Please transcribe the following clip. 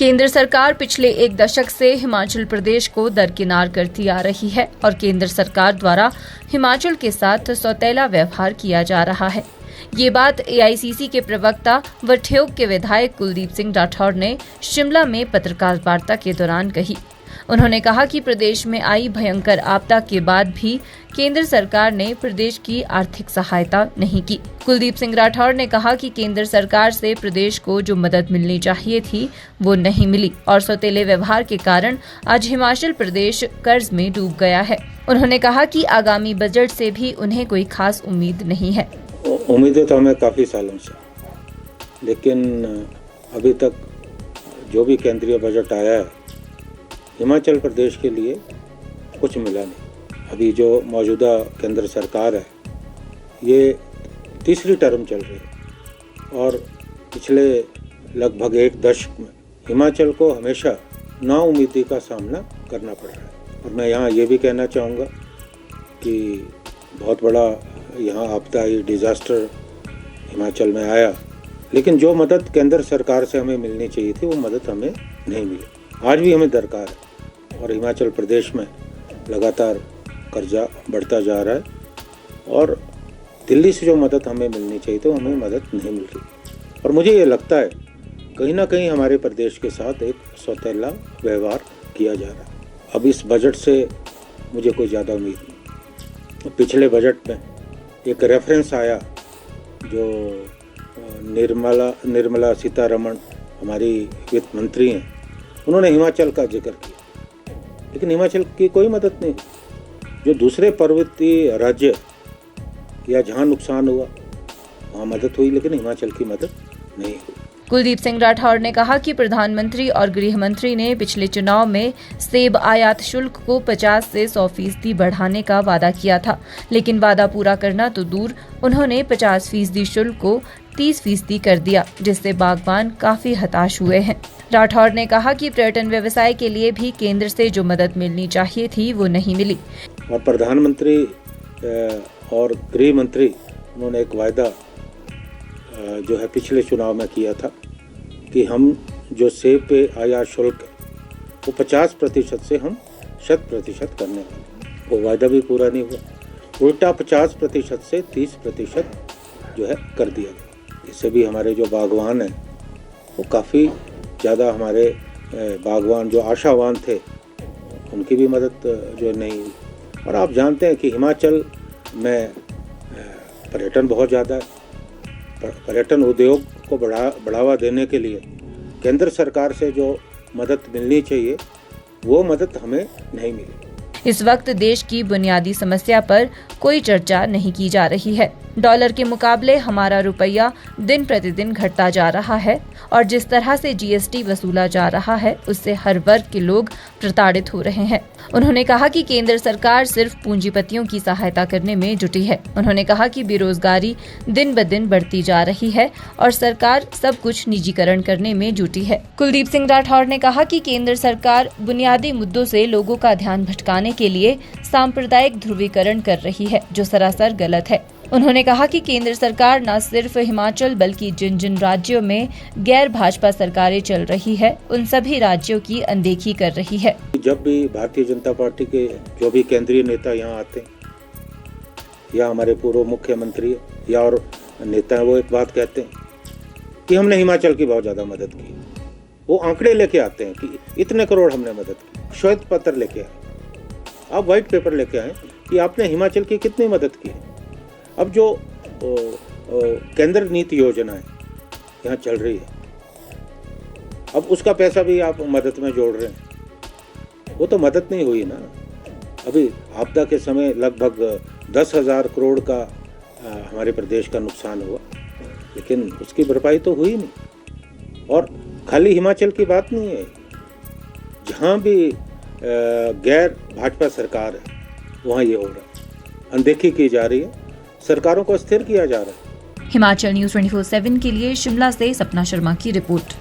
केंद्र सरकार पिछले एक दशक से हिमाचल प्रदेश को दरकिनार करती आ रही है और केंद्र सरकार द्वारा हिमाचल के साथ सौतेला व्यवहार किया जा रहा है। ये बात एआईसीसी के प्रवक्ता व ठियोग के विधायक कुलदीप सिंह राठौर ने शिमला में पत्रकार वार्ता के दौरान कही। उन्होंने कहा कि प्रदेश में आई भयंकर आपदा के बाद भी केंद्र सरकार ने प्रदेश की आर्थिक सहायता नहीं की। कुलदीप सिंह राठौर ने कहा कि केंद्र सरकार से प्रदेश को जो मदद मिलनी चाहिए थी वो नहीं मिली और सौतेले व्यवहार के कारण आज हिमाचल प्रदेश कर्ज में डूब गया है। उन्होंने कहा कि आगामी बजट से भी उन्हें कोई खास उम्मीद नहीं है। उम्मीदें तो हमें काफ़ी सालों से, लेकिन अभी तक जो भी केंद्रीय बजट आया है हिमाचल प्रदेश के लिए कुछ मिला नहीं। अभी जो मौजूदा केंद्र सरकार है ये तीसरी टर्म चल रही है और पिछले लगभग एक दशक में हिमाचल को हमेशा नाउम्मीदी का सामना करना पड़ रहा है। और मैं यहाँ ये भी कहना चाहूँगा कि बहुत बड़ा यहाँ आपदा, ये डिज़ास्टर हिमाचल में आया, लेकिन जो मदद केंद्र सरकार से हमें मिलनी चाहिए थी वो मदद हमें नहीं मिली। आज भी हमें दरकार है और हिमाचल प्रदेश में लगातार कर्जा बढ़ता जा रहा है और दिल्ली से जो मदद हमें मिलनी चाहिए तो हमें मदद नहीं मिल रही। और मुझे ये लगता है कहीं ना कहीं हमारे प्रदेश के साथ एक सौतेला व्यवहार किया जा रहा है। अब इस बजट से मुझे कोई ज़्यादा उम्मीद नहीं। पिछले बजट में एक रेफरेंस आया जो निर्मला सीतारमण हमारी वित्त मंत्री हैं, उन्होंने हिमाचल का जिक्र किया, लेकिन हिमाचल की कोई मदद नहीं। जो दूसरे पर्वतीय राज्य या जहाँ नुकसान हुआ वहाँ मदद हुई, लेकिन हिमाचल की मदद नहीं हुई। कुलदीप सिंह राठौर ने कहा कि प्रधानमंत्री और गृह मंत्री ने पिछले चुनाव में सेब आयात शुल्क को 50 से 100% बढ़ाने का वादा किया था, लेकिन वादा पूरा करना तो दूर, उन्होंने 50% शुल्क को 30% कर दिया, जिससे बागबान काफी हताश हुए हैं। राठौर ने कहा कि पर्यटन व्यवसाय के लिए भी केंद्र से जो मदद मिलनी चाहिए थी वो नहीं मिली। और प्रधानमंत्री और गृह मंत्री उन्होंने एक वायदा जो है पिछले चुनाव में किया था कि हम जो सेब पे आयात शुल्क वो 50% से हम 100% करने वाले। वो वायदा भी पूरा नहीं हुआ, उल्टा 50% से 30% जो है कर दिया गया। इससे भी हमारे जो बागवान हैं वो काफ़ी ज़्यादा, हमारे बागवान जो आशावान थे उनकी भी मदद जो नहीं हुई। और आप जानते हैं कि हिमाचल में पर्यटन बहुत ज़्यादा है। पर्यटन उद्योग को बढ़ावा देने के लिए केंद्र सरकार से जो मदद मिलनी चाहिए वो मदद हमें नहीं मिली। इस वक्त देश की बुनियादी समस्या पर कोई चर्चा नहीं की जा रही है। डॉलर के मुकाबले हमारा रुपया दिन प्रतिदिन घटता जा रहा है और जिस तरह से जीएसटी वसूला जा रहा है उससे हर वर्ग के लोग प्रताड़ित हो रहे हैं। उन्होंने कहा कि केंद्र सरकार सिर्फ पूंजीपतियों की सहायता करने में जुटी है। उन्होंने कहा कि बेरोजगारी दिन ब दिन बढ़ती जा रही है और सरकार सब कुछ निजीकरण करने में जुटी है। कुलदीप सिंह राठौर ने कहा कि केंद्र सरकार बुनियादी मुद्दों से लोगों का ध्यान भटकाने के लिए सांप्रदायिक ध्रुवीकरण कर रही है, जो सरासर गलत है। उन्होंने कहा कि केंद्र सरकार न सिर्फ हिमाचल बल्कि जिन जिन राज्यों में गैर भाजपा सरकारें चल रही है उन सभी राज्यों की अनदेखी कर रही है। जब भी भारतीय जनता पार्टी के जो भी केंद्रीय नेता यहाँ आते हैं या हमारे पूर्व मुख्यमंत्री या और नेता हैं, वो एक बात कहते हैं कि हमने हिमाचल की बहुत ज़्यादा मदद की। वो आंकड़े लेके आते हैं कि इतने करोड़ हमने मदद की। श्वेत पत्र लेके आए, आप व्हाइट पेपर लेके आए कि आपने हिमाचल की कितनी मदद की। अब जो केंद्र नीति योजना है यहाँ चल रही है, अब उसका पैसा भी आप मदद में जोड़ रहे हैं, वो तो मदद नहीं हुई ना। अभी आपदा के समय लगभग 10,000 करोड़ का हमारे प्रदेश का नुकसान हुआ, लेकिन उसकी भरपाई तो हुई नहीं। और खाली हिमाचल की बात नहीं है, जहाँ भी गैर भाजपा सरकार है वहाँ ये हो रहा है, अनदेखी की जा रही है, सरकारों को अस्थिर किया जा रहा है। हिमाचल न्यूज़ 24/7 के लिए शिमला से सपना शर्मा की रिपोर्ट।